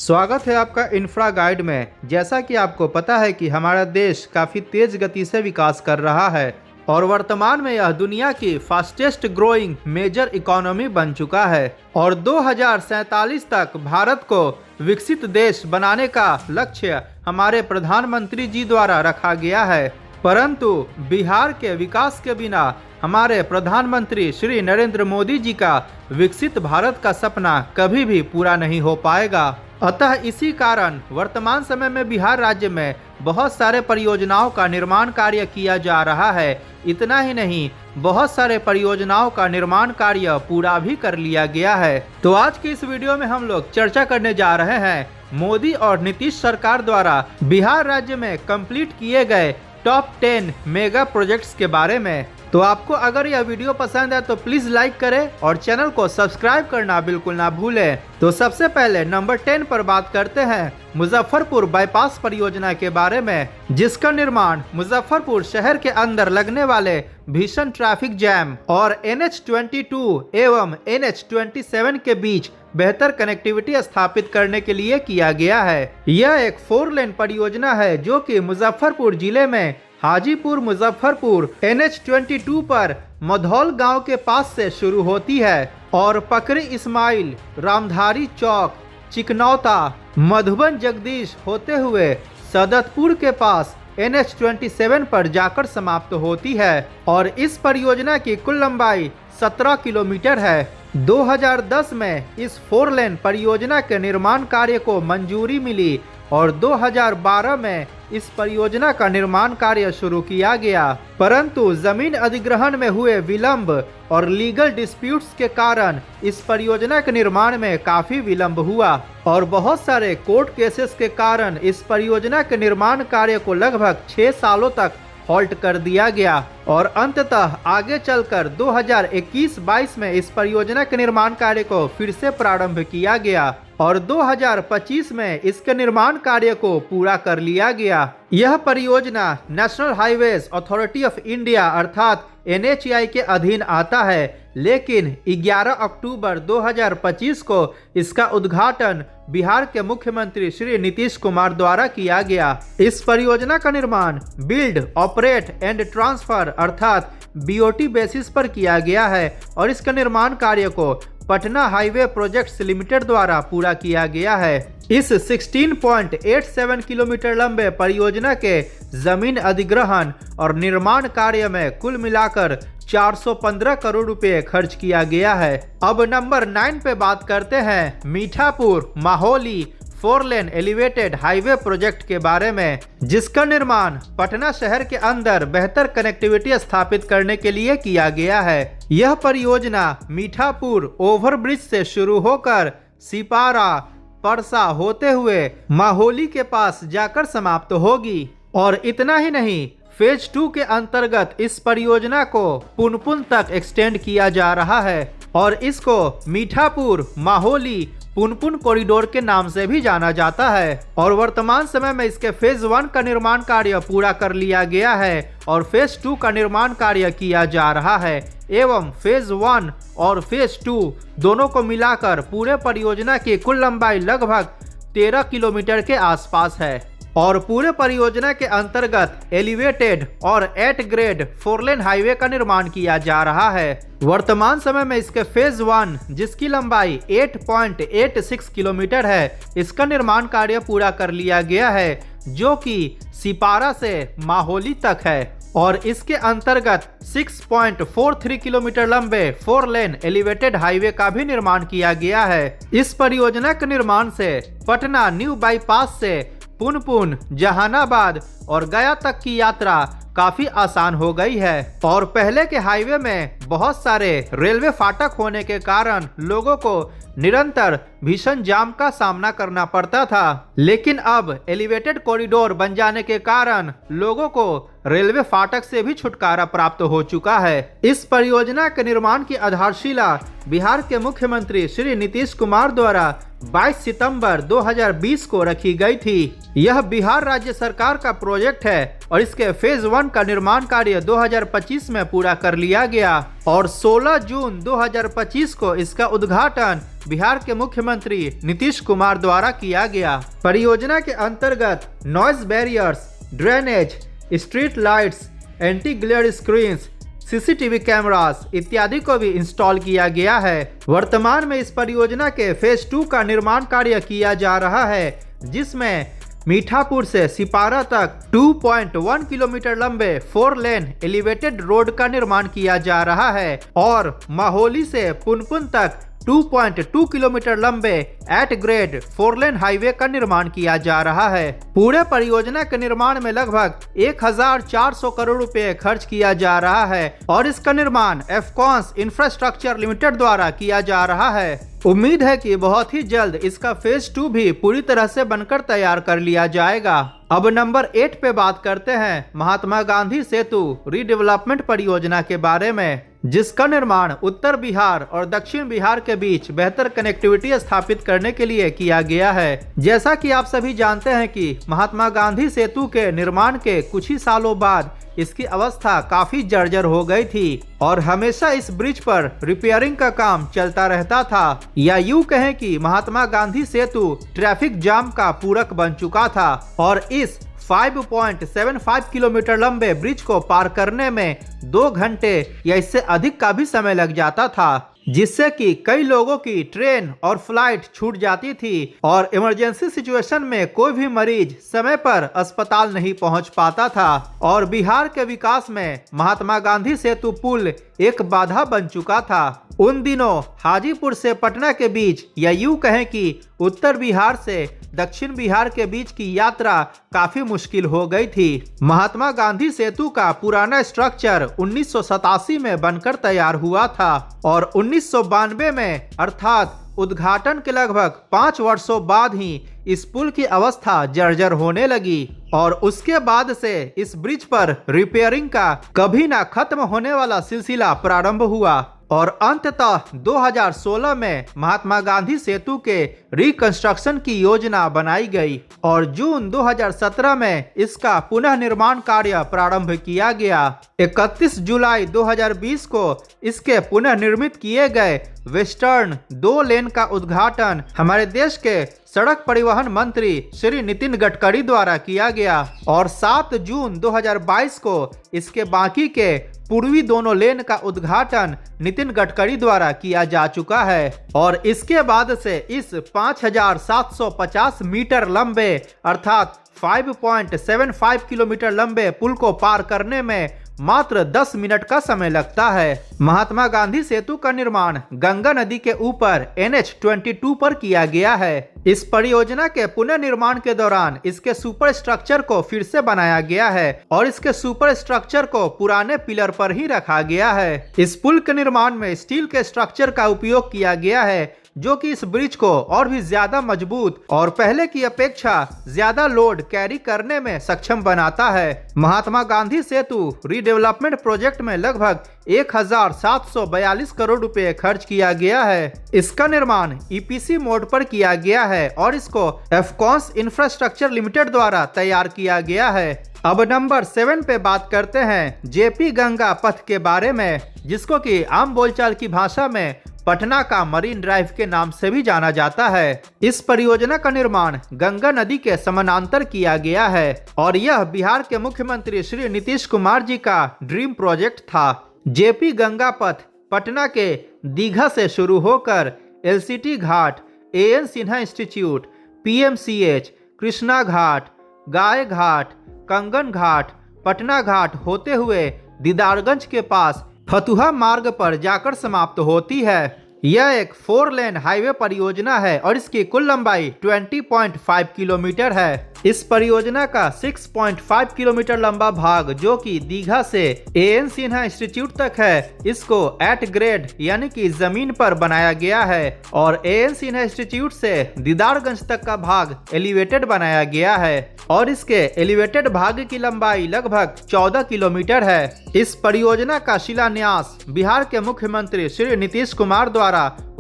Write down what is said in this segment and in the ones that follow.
स्वागत है आपका इंफ्रा गाइड में। जैसा कि आपको पता है कि हमारा देश काफ़ी तेज गति से विकास कर रहा है और वर्तमान में यह दुनिया की फास्टेस्ट ग्रोइंग मेजर इकोनॉमी बन चुका है और 2047 तक भारत को विकसित देश बनाने का लक्ष्य हमारे प्रधानमंत्री जी द्वारा रखा गया है। परंतु बिहार के विकास के बिना हमारे प्रधानमंत्री श्री नरेंद्र मोदी जी का विकसित भारत का सपना कभी भी पूरा नहीं हो पाएगा। अतः इसी कारण वर्तमान समय में बिहार राज्य में बहुत सारे परियोजनाओं का निर्माण कार्य किया जा रहा है। इतना ही नहीं, बहुत सारे परियोजनाओं का निर्माण कार्य पूरा भी कर लिया गया है। तो आज की इस वीडियो में हम लोग चर्चा करने जा रहे हैं मोदी और नीतीश सरकार द्वारा बिहार राज्य में कंप्लीट किए गए टॉप 10 मेगा प्रोजेक्ट्स के बारे में। तो आपको अगर यह वीडियो पसंद है तो प्लीज लाइक करें और चैनल को सब्सक्राइब करना बिल्कुल ना भूलें। तो सबसे पहले नंबर 10 पर बात करते हैं मुजफ्फरपुर बाईपास परियोजना के बारे में, जिसका निर्माण मुजफ्फरपुर शहर के अंदर लगने वाले भीषण ट्रैफिक जैम और NH22 एवं NH27 के बीच बेहतर कनेक्टिविटी स्थापित करने के लिए किया गया है। यह एक 4 लेन परियोजना है जो कि मुजफ्फरपुर जिले में हाजीपुर मुजफ्फरपुर NH22 पर मधौल गांव के पास से शुरू होती है और पकड़ी इस्माइल, रामधारी चौक, चिकनौता, मधुबन जगदीश होते हुए सदतपुर के पास NH27 पर जाकर समाप्त होती है और इस परियोजना की कुल लंबाई 17 किलोमीटर है। 2010 में इस 4 लेन परियोजना के निर्माण कार्य को मंजूरी मिली और 2012 में इस परियोजना का निर्माण कार्य शुरू किया गया। परंतु जमीन अधिग्रहण में हुए विलंब और लीगल डिस्प्यूट्स के कारण इस परियोजना के निर्माण में काफी विलंब हुआ और बहुत सारे कोर्ट केसेस के कारण इस परियोजना के निर्माण कार्य को लगभग 6 सालों तक हॉल्ट कर दिया गया और अंततः आगे चलकर 2021-22 में इस परियोजना के निर्माण कार्य को फिर से प्रारंभ किया गया और 2025 में इसके निर्माण कार्य को पूरा कर लिया गया। यह परियोजना national highways authority of India अर्थात NHAI के अधीन आता है, लेकिन 11 अक्टूबर 2025 को इसका उद्घाटन बिहार के मुख्यमंत्री श्री नीतीश कुमार द्वारा किया गया। इस परियोजना का निर्माण बिल्ड, ऑपरेट एंड ट्रांसफर अर्थात BOT बेसिस पर किया गया है और इसका निर्माण कार्य को पटना हाईवे प्रोजेक्ट्स लिमिटेड द्वारा पूरा किया गया है। इस 16.87 किलोमीटर लंबे परियोजना के जमीन अधिग्रहण और निर्माण कार्य में कुल मिलाकर 415 करोड़ रुपए खर्च किया गया है। अब नंबर 9 पे बात करते हैं मीठापुर माहौली 4 लेन एलिवेटेड हाईवे प्रोजेक्ट के बारे में, जिसका निर्माण पटना शहर के अंदर बेहतर कनेक्टिविटी स्थापित करने के लिए किया गया है। यह परियोजना मीठापुर ओवरब्रिज से शुरू होकर सिपारा, परसा होते हुए माहौली के पास जाकर समाप्त होगी और इतना ही नहीं, फेज 2 के अंतर्गत इस परियोजना को पुनपुन तक एक्सटेंड किया जा रहा है और इसको मीठापुर माहौली पुनपुन कॉरिडोर के नाम से भी जाना जाता है और वर्तमान समय में इसके फेज 1 का निर्माण कार्य पूरा कर लिया गया है और फेज 2 का निर्माण कार्य किया जा रहा है एवं फेज 1 और फेज 2 दोनों को मिलाकर पूरे परियोजना की कुल लंबाई लगभग 13 किलोमीटर के आसपास है और पूरे परियोजना के अंतर्गत एलिवेटेड और 8 ग्रेड 4 लेन हाईवे का निर्माण किया जा रहा है। वर्तमान समय में इसके फेज 1 जिसकी लंबाई 8.86 किलोमीटर है, इसका निर्माण कार्य पूरा कर लिया गया है जो कि सिपारा से माहौली तक है और इसके अंतर्गत 6.43 किलोमीटर लंबे 4 लेन एलिवेटेड हाईवे का भी निर्माण किया गया है। इस परियोजना के निर्माण से पटना न्यू बाईपास से पुनपुन, जहानाबाद और गया तक की यात्रा काफी आसान हो गई है और पहले के हाईवे में बहुत सारे रेलवे फाटक होने के कारण लोगों को निरंतर भीषण जाम का सामना करना पड़ता था, लेकिन अब एलिवेटेड कॉरिडोर बन जाने के कारण लोगों को रेलवे फाटक से भी छुटकारा प्राप्त हो चुका है। इस परियोजना के निर्माण की आधारशिला बिहार के मुख्यमंत्री श्री नीतीश कुमार द्वारा 22 सितंबर 2020 को रखी गई थी। यह बिहार राज्य सरकार का प्रोजेक्ट है और इसके फेज 1 का निर्माण कार्य 2025 में पूरा कर लिया गया और 16 जून 2025 को इसका उद्घाटन बिहार के मुख्यमंत्री नीतीश कुमार द्वारा किया गया। परियोजना के अंतर्गत noise barriers, drainage, street lights, anti glare screens, CCTV cameras इत्यादि को भी इंस्टॉल किया गया है। वर्तमान में इस परियोजना के फेज 2 का निर्माण कार्य किया जा रहा है, जिसमें मीठापुर से सिपारा तक 2.1 किलोमीटर लंबे 4 लेन एलिवेटेड रोड का निर्माण किया जा रहा है और माहौली से पुनपुन तक 2.2 किलोमीटर लंबे एट ग्रेड 4 लेन हाईवे का निर्माण किया जा रहा है। पूरे परियोजना के निर्माण में लगभग 1400 करोड़ रुपए खर्च किया जा रहा है और इसका निर्माण एफकॉन्स इंफ्रास्ट्रक्चर लिमिटेड द्वारा किया जा रहा है। उम्मीद है कि बहुत ही जल्द इसका फेज 2 भी पूरी तरह से बनकर तैयार कर लिया जाएगा। अब नंबर 8 पे बात करते हैं महात्मा गांधी सेतु रीडेवलपमेंट परियोजना के बारे में, जिसका निर्माण उत्तर बिहार और दक्षिण बिहार के बीच बेहतर कनेक्टिविटी स्थापित करने के लिए किया गया है। जैसा कि आप सभी जानते हैं कि महात्मा गांधी सेतु के निर्माण के कुछ ही सालों बाद इसकी अवस्था काफी जर्जर हो गई थी और हमेशा इस ब्रिज पर रिपेयरिंग का काम चलता रहता था, या यूं कहें कि महात्मा गांधी सेतु ट्रैफिक जाम का पूरक बन चुका था और इस 5.75 किलोमीटर लंबे ब्रिज को पार करने में 2 घंटे या इससे अधिक का भी समय लग जाता था, जिससे कि कई लोगों की ट्रेन और फ्लाइट छूट जाती थी और इमरजेंसी सिचुएशन में कोई भी मरीज समय पर अस्पताल नहीं पहुंच पाता था और बिहार के विकास में महात्मा गांधी सेतु पुल एक बाधा बन चुका था। उन दिनों हाजीपुर से पटना के बीच या यूं कहें कि उत्तर बिहार से दक्षिण बिहार के बीच की यात्रा काफी मुश्किल हो गई थी। महात्मा गांधी सेतु का पुराना स्ट्रक्चर 1987 में बनकर तैयार हुआ था और 1992 में अर्थात उद्घाटन के लगभग 5 वर्षों बाद ही इस पुल की अवस्था जर्जर होने लगी और उसके बाद से इस ब्रिज पर रिपेयरिंग का कभी ना खत्म होने वाला सिलसिला प्रारंभ हुआ और अंततः 2016 में महात्मा गांधी सेतु के रिकंस्ट्रक्शन की योजना बनाई गई और जून 2017 में इसका पुनः निर्माण कार्य प्रारंभ किया गया। 31 जुलाई 2020 को इसके पुनः निर्मित किए गए वेस्टर्न 2 लेन का उद्घाटन हमारे देश के सड़क परिवहन मंत्री श्री नितिन गडकरी द्वारा किया गया और 7 जून 2022 को इसके बाकी के पूर्वी दोनों लेन का उद्घाटन नितिन गडकरी द्वारा किया जा चुका है और इसके बाद से इस 5750 मीटर लंबे अर्थात 5.75 किलोमीटर लंबे पुल को पार करने में मात्र 10 मिनट का समय लगता है। महात्मा गांधी सेतु का निर्माण गंगा नदी के ऊपर NH-22 पर किया गया है। इस परियोजना के पुनर्निर्माण के दौरान इसके सुपर स्ट्रक्चर को फिर से बनाया गया है और इसके सुपर स्ट्रक्चर को पुराने पिलर पर ही रखा गया है। इस पुल के निर्माण में स्टील के स्ट्रक्चर का उपयोग किया गया है, जो कि इस ब्रिज को और भी ज्यादा मजबूत और पहले की अपेक्षा ज्यादा लोड कैरी करने में सक्षम बनाता है। महात्मा गांधी सेतु रीडेवलपमेंट प्रोजेक्ट में लगभग 1742 करोड़ रुपए खर्च किया गया है। इसका निर्माण EPC मोड पर किया गया है और इसको एफकॉन्स इंफ्रास्ट्रक्चर लिमिटेड द्वारा तैयार किया गया है। अब नंबर 7 पे बात करते हैं JP गंगा पथ के बारे में, जिसको कि आम बोलचाल की भाषा में पटना का मरीन ड्राइव के नाम से भी जाना जाता है। इस परियोजना का निर्माण गंगा नदी के समानांतर किया गया है और यह बिहार के मुख्यमंत्री श्री नीतीश कुमार जी का ड्रीम प्रोजेक्ट था। JP गंगा पथ पटना के दीघा से शुरू होकर LCT Ghat, AN Sinha institute, PMCH, Krishna Ghat, Gai Ghat, Kangan Ghat, Patna घाट होते हुए दीदारगंज के पास फतुहा मार्ग पर जाकर समाप्त होती है। यह एक 4 लेन हाईवे परियोजना है और इसकी कुल लंबाई 20.5 किलोमीटर है। इस परियोजना का 6.5 किलोमीटर लंबा भाग, जो कि दीघा से AN सिन्हा इंस्टीट्यूट तक है, इसको एट ग्रेड यानी कि जमीन पर बनाया गया है और AN सिन्हा इंस्टीट्यूट से दीदारगंज तक का भाग एलिवेटेड बनाया गया है और इसके एलिवेटेड भाग की लंबाई लगभग 14 किलोमीटर है। इस परियोजना का शिलान्यास बिहार के मुख्यमंत्री श्री नीतीश कुमार द्वारा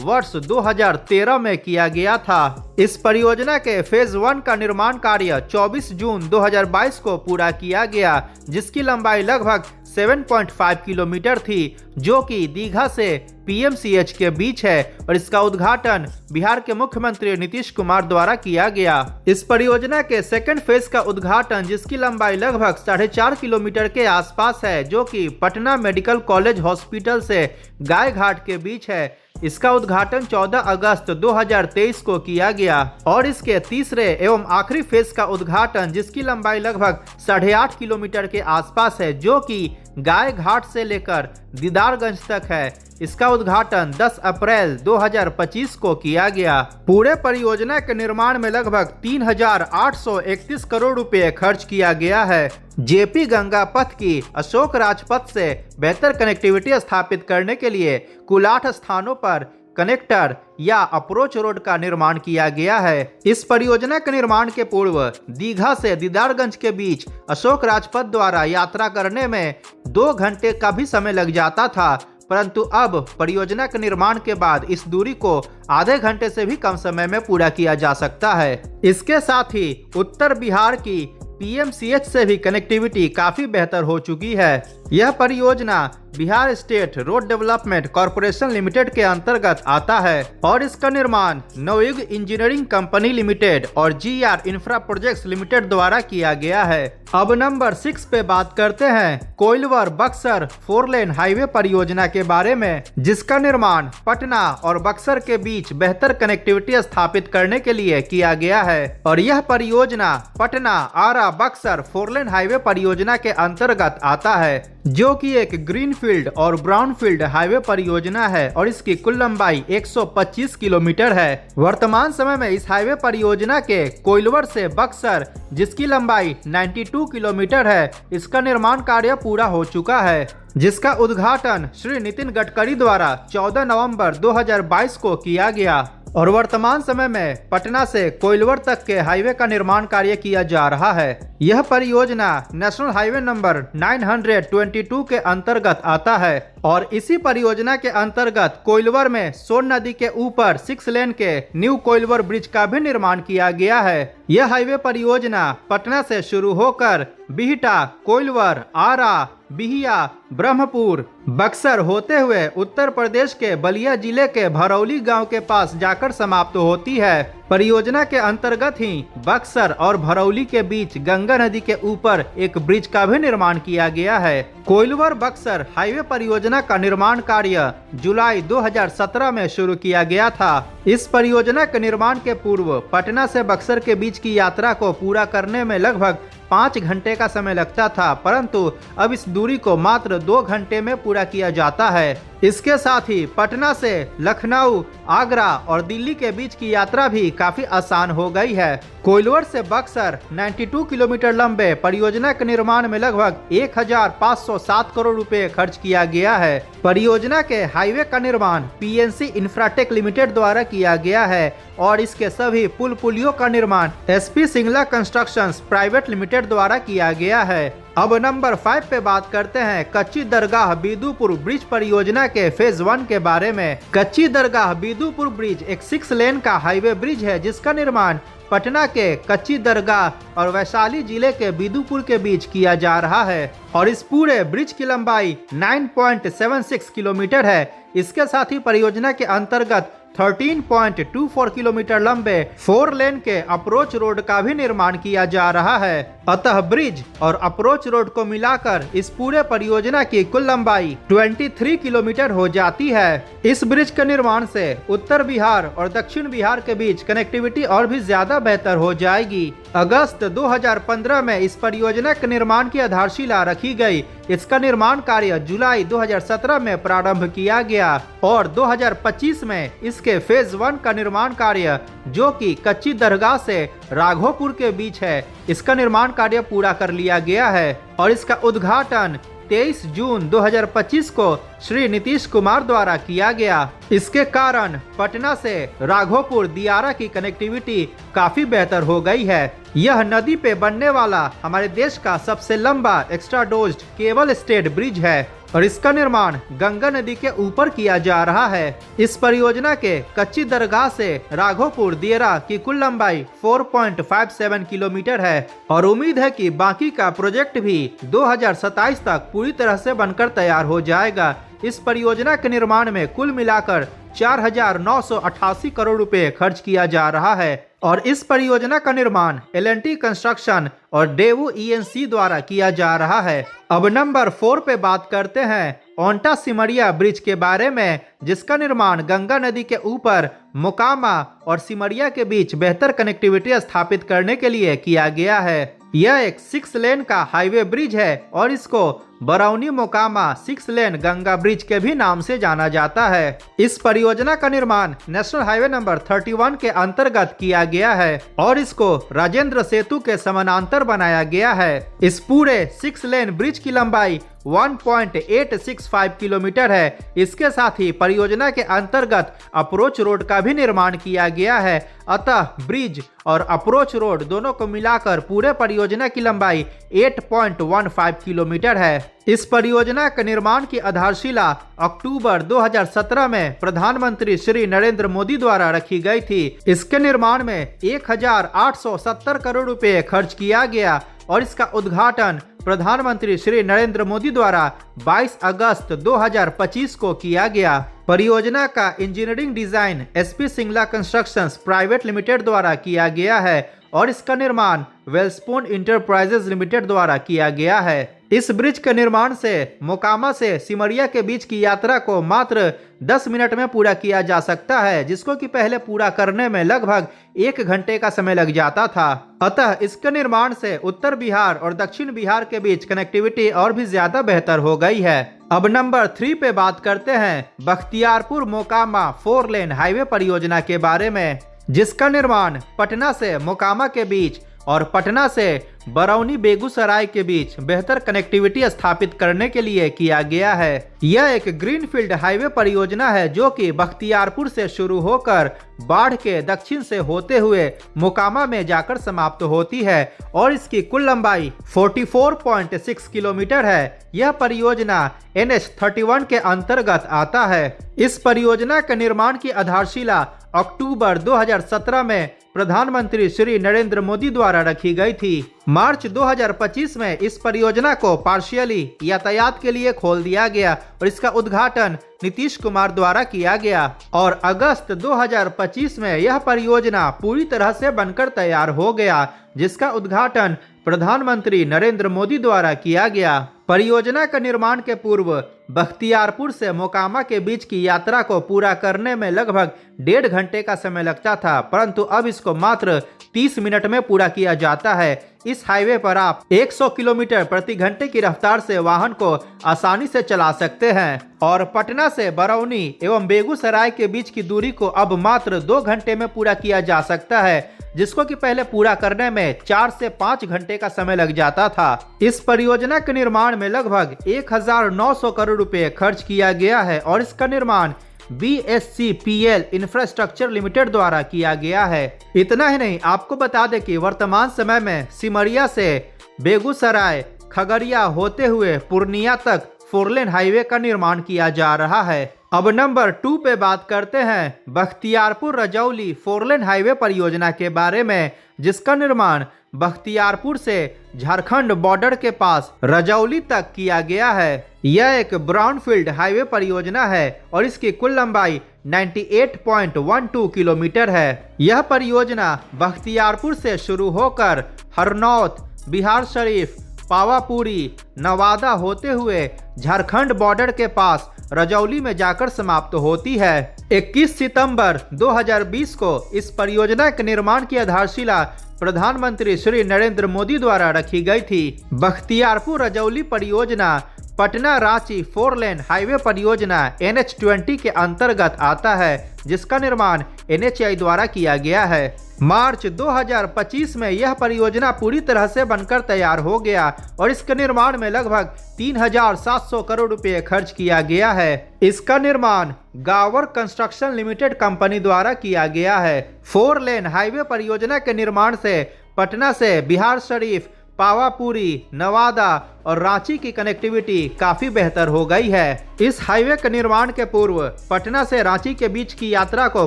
वर्ष 2013 में किया गया था। इस परियोजना के फेज 1 का निर्माण कार्य 24 जून 2022 को पूरा किया गया, जिसकी लंबाई लगभग 7.5 किलोमीटर थी, जो कि दीघा से पीएमसीएच के बीच है और इसका उद्घाटन बिहार के मुख्यमंत्री नीतीश कुमार द्वारा किया गया। इस परियोजना के सेकंड फेज का उद्घाटन, जिसकी लंबाई लगभग 4.5 किलोमीटर के आसपास है, जो कि पटना मेडिकल कॉलेज हॉस्पिटल से गाय घाट के बीच है, इसका उद्घाटन 14 अगस्त 2023 को किया गया और इसके तीसरे एवं आखिरी फेज का उद्घाटन, जिसकी लंबाई लगभग 8.5 किलोमीटर के आसपास है, जो कि गाय घाट से लेकर दीदारगंज तक है, इसका उद्घाटन 10 अप्रैल 2025 को किया गया। पूरे परियोजना के निर्माण में लगभग 3,831 करोड़ रुपए खर्च किया गया है। जेपी गंगा पथ की अशोक राजपथ से बेहतर कनेक्टिविटी स्थापित करने के लिए कुल 8 स्थानों पर कनेक्टर या अप्रोच रोड का निर्माण किया गया है। इस परियोजना के निर्माण के पूर्व दीघा से दीदारगंज के बीच अशोक राजपथ द्वारा यात्रा करने में 2 घंटे का भी समय लग जाता था, परंतु अब परियोजना के निर्माण के बाद इस दूरी को आधे घंटे से भी कम समय में पूरा किया जा सकता है। इसके साथ ही उत्तर बिहार की पीएमसीएच से भी कनेक्टिविटी काफी बेहतर हो चुकी है। यह परियोजना Bihar state road development corporation limited के अंतर्गत आता है और इसका निर्माण नवयुग इंजीनियरिंग कंपनी लिमिटेड और जीआर इंफ्रा प्रोजेक्ट्स लिमिटेड द्वारा किया गया है। अब नंबर 6 पे बात करते हैं कोइलवर बक्सर 4 लेन हाईवे परियोजना के बारे में, जिसका निर्माण पटना और बक्सर के बीच बेहतर कनेक्टिविटी स्थापित करने के लिए किया गया है और यह परियोजना पटना आरा बक्सर 4 लेन हाईवे परियोजना के अंतर्गत आता है, जो कि एक ग्रीनफील्ड और ब्राउनफील्ड हाईवे परियोजना है और इसकी कुल लंबाई 125 किलोमीटर है। वर्तमान समय में इस हाईवे परियोजना के कोइलवर से बक्सर, जिसकी लंबाई 92 किलोमीटर है, इसका निर्माण कार्य पूरा हो चुका है, जिसका उद्घाटन श्री नितिन गडकरी द्वारा 14 नवंबर 2022 को किया गया और वर्तमान समय में पटना से कोइलवर तक के हाईवे का निर्माण कार्य किया जा रहा है। यह परियोजना नेशनल हाईवे नंबर 922 के अंतर्गत आता है और इसी परियोजना के अंतर्गत कोइलवर में सोन नदी के ऊपर 6 लेन के न्यू कोइलवर ब्रिज का भी निर्माण किया गया है। यह हाईवे परियोजना पटना से शुरू होकर बिहटा, कोइलवर, आरा, बिहिया, ब्रह्मपुर, बक्सर होते हुए उत्तर प्रदेश के बलिया जिले के भरौली गांव के पास जाकर समाप्त होती है। परियोजना के अंतर्गत ही बक्सर और भरौली के बीच गंगा नदी के ऊपर एक ब्रिज का भी निर्माण किया गया है। कोइलवर बक्सर हाईवे परियोजना का निर्माण कार्य जुलाई 2017 में शुरू किया गया था। इस परियोजना के निर्माण के पूर्व पटना से बक्सर के बीच की यात्रा को पूरा करने में लगभग 5 घंटे का समय लगता था, परंतु अब इस दूरी को मात्र 2 घंटे में पूरा किया जाता है। इसके साथ ही पटना से लखनऊ, आगरा और दिल्ली के बीच की यात्रा भी काफी आसान हो गई है। कोइलवर से बक्सर 92 किलोमीटर लंबे परियोजना के निर्माण में लगभग 1507 करोड़ रुपए खर्च किया गया है। परियोजना के हाईवे का निर्माण पीएनसी इंफ्राटेक लिमिटेड द्वारा किया गया है और इसके सभी पुल पुलियों का निर्माण SP Singla constructions private limited द्वारा किया गया है। अब नंबर 5 पे बात करते हैं कच्ची दरगाह बिदुपुर ब्रिज परियोजना के फेज 1 के बारे में। कच्ची दरगाह बिदुपुर ब्रिज एक 6 लेन का हाईवे ब्रिज है, जिसका निर्माण पटना के कच्ची दरगाह और वैशाली जिले के बिदुपुर के बीच किया जा रहा है और इस पूरे ब्रिज की लंबाई 9.76 किलोमीटर है। इसके साथ ही परियोजना के अंतर्गत 13.24 किलोमीटर लंबे 4 लेन के अप्रोच रोड का भी निर्माण किया जा रहा है। अतः ब्रिज और अप्रोच रोड को मिलाकर इस पूरे परियोजना की कुल लंबाई 23 किलोमीटर हो जाती है। इस ब्रिज के निर्माण से उत्तर बिहार और दक्षिण बिहार के बीच कनेक्टिविटी और भी ज्यादा बेहतर हो जाएगी। अगस्त 2015 में इस परियोजना के निर्माण की आधारशिला रखी गई। इसका निर्माण कार्य जुलाई 2017 में प्रारंभ किया गया और 2025 में इसके फेज 1 का निर्माण कार्य, जो कि कच्ची दरगाह से राघोपुर के बीच है, इसका निर्माण कार्य पूरा कर लिया गया है और इसका उद्घाटन 23 जून 2025 को श्री नीतीश कुमार द्वारा किया गया। इसके कारण पटना से राघोपुर दियारा की कनेक्टिविटी काफी बेहतर हो गई है। यह नदी पे बनने वाला हमारे देश का सबसे लंबा extra dozed cable stayed bridge है। और इसका निर्माण गंगा नदी के ऊपर किया जा रहा है। इस परियोजना के कच्ची दरगाह से राघोपुर दियरा की कुल लंबाई 4.57 किलोमीटर है और उम्मीद है कि बाकी का प्रोजेक्ट भी 2027 तक पूरी तरह से बनकर तैयार हो जाएगा। इस परियोजना के निर्माण में कुल मिलाकर 4,988 करोड़ रुपए खर्च किया जा रहा है और इस परियोजना का निर्माण L&T कंस्ट्रक्शन और डेवू ENC द्वारा किया जा रहा है। अब नंबर 4 पे बात करते हैं ओंटा सिमरिया ब्रिज के बारे में, जिसका निर्माण गंगा नदी के ऊपर मोकामा और सिमरिया के बीच बेहतर कनेक्टिविटी स्थापित करने के लिए किया गया है। यह एक 6 लेन का हाईवे ब्रिज है और इसको बरौनी मोकामा 6 लेन गंगा ब्रिज के भी नाम से जाना जाता है। इस परियोजना का निर्माण नेशनल हाईवे नंबर 31 के अंतर्गत किया गया है और इसको राजेंद्र सेतु के समानांतर बनाया गया है। इस पूरे 6 लेन ब्रिज की लंबाई 1.865 किलोमीटर है। इसके साथ ही परियोजना के अंतर्गत अप्रोच रोड का भी निर्माण किया गया है। अतः ब्रिज और अप्रोच रोड दोनों को मिलाकर पूरे परियोजना की लंबाई 8.15 किलोमीटर है। इस परियोजना के निर्माण की आधारशिला अक्टूबर 2017 में प्रधानमंत्री श्री नरेंद्र मोदी द्वारा रखी गई थी। इसके निर्माण में 1,870 करोड़ रुपए खर्च किया गया और इसका उद्घाटन प्रधानमंत्री श्री नरेंद्र मोदी द्वारा 22 अगस्त 2025 को किया गया। परियोजना का engineering design SP Singla constructions private limited द्वारा किया गया है और इसका निर्माण वेलस्पोन इंटरप्राइजेज लिमिटेड द्वारा किया गया है। इस ब्रिज के निर्माण से मोकामा से सिमरिया के बीच की यात्रा को मात्र 10 मिनट में पूरा किया जा सकता है, जिसको कि पहले पूरा करने में लगभग 1 घंटे का समय लग जाता था। अतः इसके निर्माण से उत्तर बिहार और दक्षिण बिहार के बीच कनेक्टिविटी और भी ज्यादा बेहतर हो गई है। अब नंबर 3 पे बात करते हैं बख्तियारपुर मोकामा 4 लेन हाईवे परियोजना के बारे में, जिसका निर्माण पटना से मोकामा के बीच और पटना से बरौनी बेगूसराय के बीच बेहतर कनेक्टिविटी स्थापित करने के लिए किया गया है। यह एक ग्रीनफील्ड हाईवे परियोजना है जो कि बख्तियारपुर से शुरू होकर बाढ़ के दक्षिण से होते हुए मोकामा में जाकर समाप्त होती है और इसकी कुल लंबाई 44.6 किलोमीटर है। यह परियोजना NH 31 के अंतर्गत आता है। इस परियोजना के निर्माण की आधारशिला अक्टूबर 2017 में प्रधानमंत्री श्री नरेंद्र मोदी द्वारा रखी गई थी। मार्च 2025 में इस परियोजना को पार्शियली यातायात के लिए खोल दिया गया और इसका उद्घाटन नीतीश कुमार द्वारा किया गया और अगस्त 2025 में यह परियोजना पूरी तरह से बनकर तैयार हो गया, जिसका उद्घाटन प्रधानमंत्री नरेंद्र मोदी द्वारा किया गया। परियोजना के निर्माण के पूर्व बख्तियारपुर से मोकामा के बीच की यात्रा को पूरा करने में लगभग 1.5 घंटे का समय लगता था, परंतु अब इसको मात्र 30 मिनट में पूरा किया जाता है। इस हाईवे पर आप 100 किलोमीटर प्रति घंटे की रफ्तार से वाहन को आसानी से चला सकते हैं और पटना से बरौनी एवं बेगूसराय के बीच की दूरी को अब मात्र 2 घंटे में पूरा किया जा सकता है, जिसको कि पहले पूरा करने में 4 से 5 घंटे का समय लग जाता था। इस परियोजना के निर्माण में लगभग 1,900 करोड़ रुपए खर्च किया गया है और इसका निर्माण BSCPL इंफ्रास्ट्रक्चर लिमिटेड द्वारा किया गया है। इतना ही नहीं, आपको बता दें कि वर्तमान समय में सिमरिया से बेगूसराय खगड़िया होते हुए पूर्णिया तक 4 लेन हाईवे का निर्माण किया जा रहा है। अब नंबर 2 पे बात करते हैं बख्तियारपुर रजौली 4 लेन हाईवे परियोजना के बारे में, जिसका निर्माण बख्तियारपुर से झारखंड बॉर्डर के पास रजौली तक किया गया है। यह एक ब्राउनफील्ड हाईवे परियोजना है और इसकी कुल लंबाई 98.12 किलोमीटर है। यह परियोजना बख्तियारपुर से शुरू होकर हरनौत, बिहार शरीफ, पावापुरी, नवादा होते हुए झारखंड बॉर्डर के पास रजौली में जाकर समाप्त होती है। 21 सितंबर 2020 को इस परियोजना के निर्माण की आधारशिला प्रधानमंत्री श्री नरेंद्र मोदी द्वारा रखी गई थी। बख्तियारपुर रजौली परियोजना पटना रांची 4 लेन हाईवे परियोजना NH 20 के अंतर्गत आता है, जिसका निर्माण NHAI द्वारा किया गया है। मार्च 2025 में यह परियोजना पूरी तरह से बनकर तैयार हो गया और इसके निर्माण में लगभग 3,700 करोड़ रुपए खर्च किया गया है। इसका निर्माण गावर कंस्ट्रक्शन लिमिटेड कंपनी द्वारा किया गया है। 4 लेन हाईवे परियोजना के निर्माण से पटना से बिहार शरीफ, पावापुरी, नवादा और रांची की कनेक्टिविटी काफी बेहतर हो गई है। इस हाईवे के निर्माण के पूर्व पटना से रांची के बीच की यात्रा को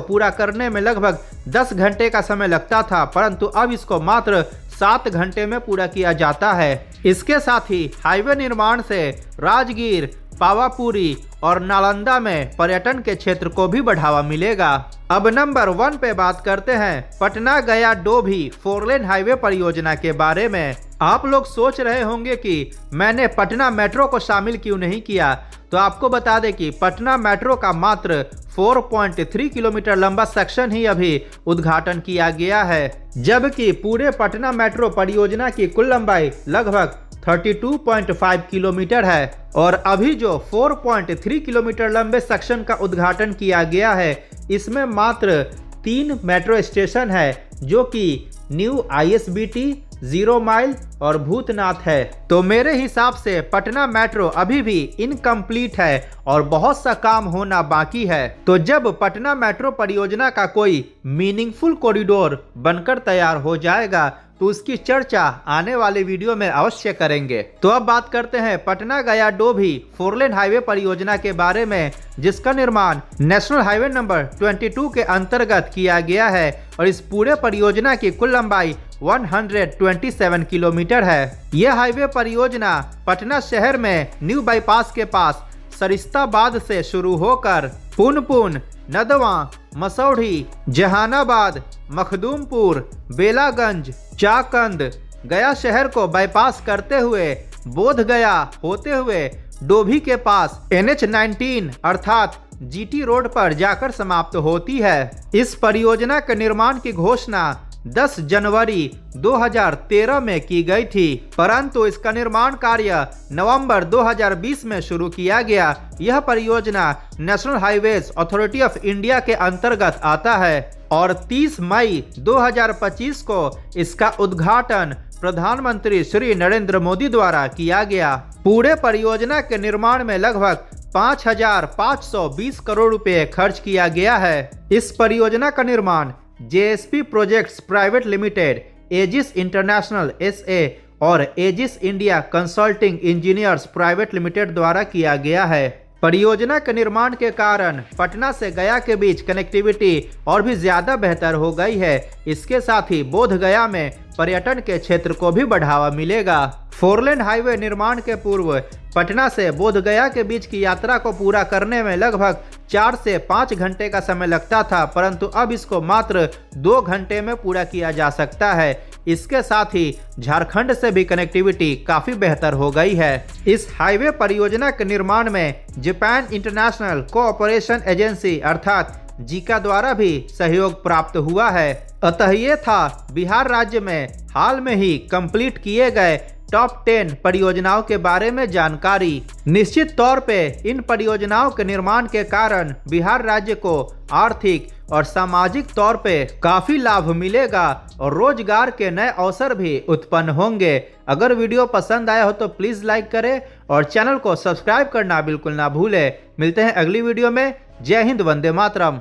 पूरा करने में लगभग 10 घंटे का समय लगता था, परंतु अब इसको मात्र 7 घंटे में पूरा किया जाता है। इसके साथ ही हाईवे निर्माण से राजगीर, पावापुरी और नालंदा में पर्यटन के क्षेत्र को भी बढ़ावा मिलेगा। अब नंबर 1 पे बात करते हैं पटना गया डोभी 4 लेन हाईवे परियोजना के बारे में। आप लोग सोच रहे होंगे कि मैंने पटना मेट्रो को शामिल क्यों नहीं किया, तो आपको बता दें कि पटना मेट्रो का मात्र 4.3 किलोमीटर लंबा सेक्शन ही अभी उद्घाटन किया गया है, जबकि पूरे पटना मेट्रो परियोजना की कुल लंबाई लगभग 32.5 किलोमीटर है और अभी जो 4.3 किलोमीटर लंबे सेक्शन का उद्घाटन किया गया है इसमें मात्र 3 मेट्रो स्टेशन है, जो कि न्यू ISBT, 0 माइल और भूतनाथ है। तो मेरे हिसाब से पटना मेट्रो अभी भी इनकम्प्लीट है और बहुत सा काम होना बाकी है। तो जब पटना मेट्रो परियोजना का कोई मीनिंगफुल कॉरिडोर बनकर तैयार हो जाएगा तो उसकी चर्चा आने वाले वीडियो में अवश्य करेंगे। तो अब बात करते हैं पटना गया डोभी 4 लेन हाईवे परियोजना के बारे में, जिसका निर्माण नेशनल हाईवे नंबर 22 के अंतर्गत किया गया है और इस पूरे परियोजना की कुल लंबाई 127 किलोमीटर है। यह हाईवे परियोजना पटना शहर में न्यू बाईपास के पास सरिस्ताबाद से शुरू होकर पुनपुन, नदवा, मसौढ़ी, जहानाबाद, मखदूमपुर, बेलागंज, चाकंद, गया शहर को बाईपास करते हुए बोध गया होते हुए डोभी के पास NH-19 अर्थात GT रोड पर जाकर समाप्त होती है। इस परियोजना के निर्माण की घोषणा 10 जनवरी 2013 में की गई थी, परंतु इसका निर्माण कार्य नवंबर 2020 में शुरू किया गया। यह परियोजना national highways authority of India के अंतर्गत आता है और 30 मई 2025 को इसका उद्घाटन प्रधानमंत्री श्री नरेंद्र मोदी द्वारा किया गया। पूरे परियोजना के निर्माण में लगभग 5,520 करोड़ रुपए खर्च किया गया है। इस परियोजना का निर्माण JSP projects private limited, Aegis international SA और Aegis India consulting engineers private limited द्वारा किया गया है। परियोजना के निर्माण के कारण पटना से गया के बीच कनेक्टिविटी और भी ज्यादा बेहतर हो गई है। इसके साथ ही बोध गया में पर्यटन के क्षेत्र को भी बढ़ावा मिलेगा। 4 लेन हाईवे निर्माण के पूर्व पटना से बोध गया के बीच की यात्रा को पूरा करने में लगभग 4 से 5 घंटे का समय लगता था, परंतु अब इसको मात्र 2 घंटे में पूरा किया जा सकता है। इसके साथ ही झारखंड से भी कनेक्टिविटी काफी बेहतर हो गई है। इस हाईवे परियोजना के निर्माण में जापान इंटरनेशनल कोऑपरेशन एजेंसी अर्थात जीका द्वारा भी सहयोग प्राप्त हुआ है। अतः ये था बिहार राज्य में हाल में ही कंप्लीट किए गए टॉप 10 परियोजनाओं के बारे में जानकारी। निश्चित तौर पे इन परियोजनाओं के निर्माण के कारण बिहार राज्य को आर्थिक और सामाजिक तौर पे काफी लाभ मिलेगा और रोजगार के नए अवसर भी उत्पन्न होंगे। अगर वीडियो पसंद आया हो तो प्लीज लाइक करें और चैनल को सब्सक्राइब करना बिल्कुल ना भूलें। मिलते हैं अगली वीडियो में। जय हिंद, वंदे मातरम।